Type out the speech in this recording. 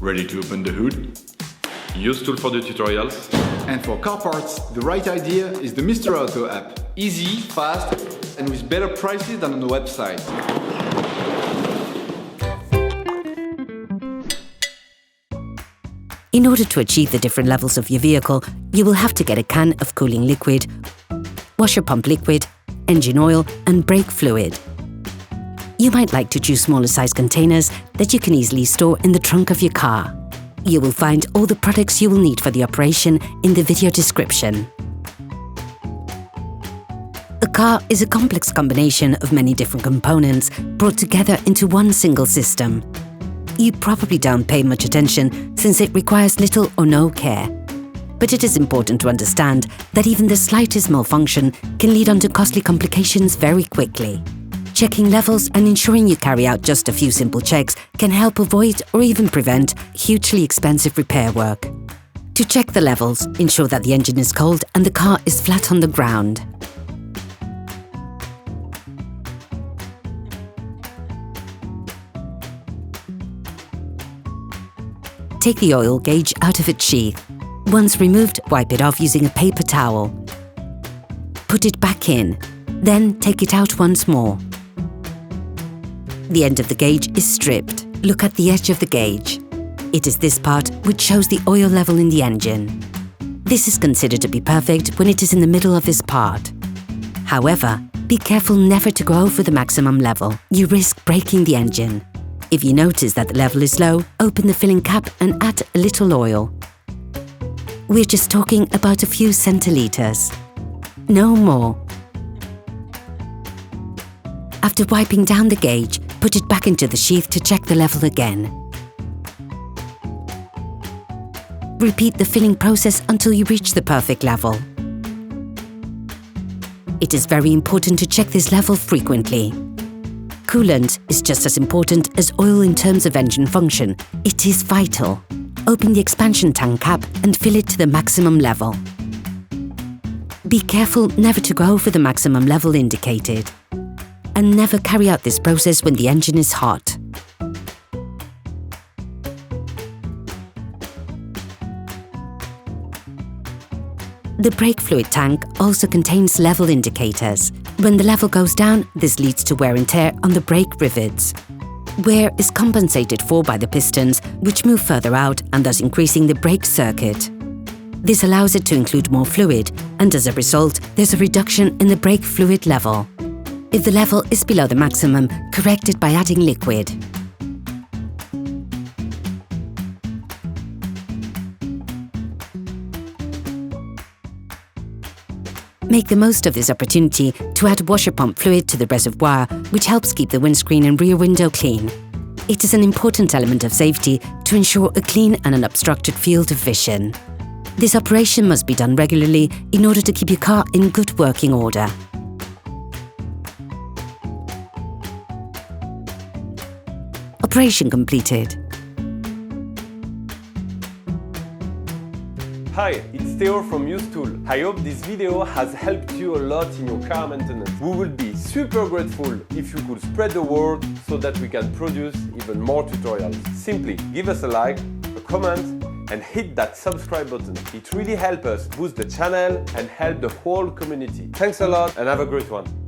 Ready to open the hood? UseTool for the tutorials. And for car parts, the right idea is the Mr. Auto app. Easy, fast, and with better prices than on the website. In order to achieve the different levels of your vehicle, you will have to get a can of cooling liquid, washer pump liquid, engine oil, and brake fluid. You might like to choose smaller size containers that you can easily store in the trunk of your car. You will find all the products you will need for the operation in the video description. A car is a complex combination of many different components brought together into one single system. You probably don't pay much attention since it requires little or no care. But it is important to understand that even the slightest malfunction can lead on to costly complications very quickly. Checking levels and ensuring you carry out just a few simple checks can help avoid or even prevent hugely expensive repair work. To check the levels, ensure that the engine is cold and the car is flat on the ground. Take the oil gauge out of its sheath. Once removed, wipe it off using a paper towel. Put it back in, then take it out once more. The end of the gauge is stripped. Look at the edge of the gauge. It is this part which shows the oil level in the engine. This is considered to be perfect when it is in the middle of this part. However, be careful never to go over the maximum level. You risk breaking the engine. If you notice that the level is low, open the filling cap and add a little oil. We're just talking about a few centiliters. No more. After wiping down the gauge, put it back into the sheath to check the level again. Repeat the filling process until you reach the perfect level. It is very important to check this level frequently. Coolant is just as important as oil in terms of engine function. It is vital. Open the expansion tank cap and fill it to the maximum level. Be careful never to go over the maximum level indicated. And never carry out this process when the engine is hot. The brake fluid tank also contains level indicators. When the level goes down, this leads to wear and tear on the brake rivets. Wear is compensated for by the pistons, which move further out and thus increasing the brake circuit. This allows it to include more fluid, and as a result, there's a reduction in the brake fluid level. If the level is below the maximum, correct it by adding liquid. Make the most of this opportunity to add washer pump fluid to the reservoir, which helps keep the windscreen and rear window clean. It is an important element of safety to ensure a clean and unobstructed field of vision. This operation must be done regularly in order to keep your car in good working order. Operation completed. Hi, it's Theo from UseTool. I hope this video has helped you a lot in your car maintenance. We would be super grateful if you could spread the word so that we can produce even more tutorials. Simply give us a like, a comment, and hit that subscribe button. It really helps us boost the channel and help the whole community. Thanks a lot and have a great one.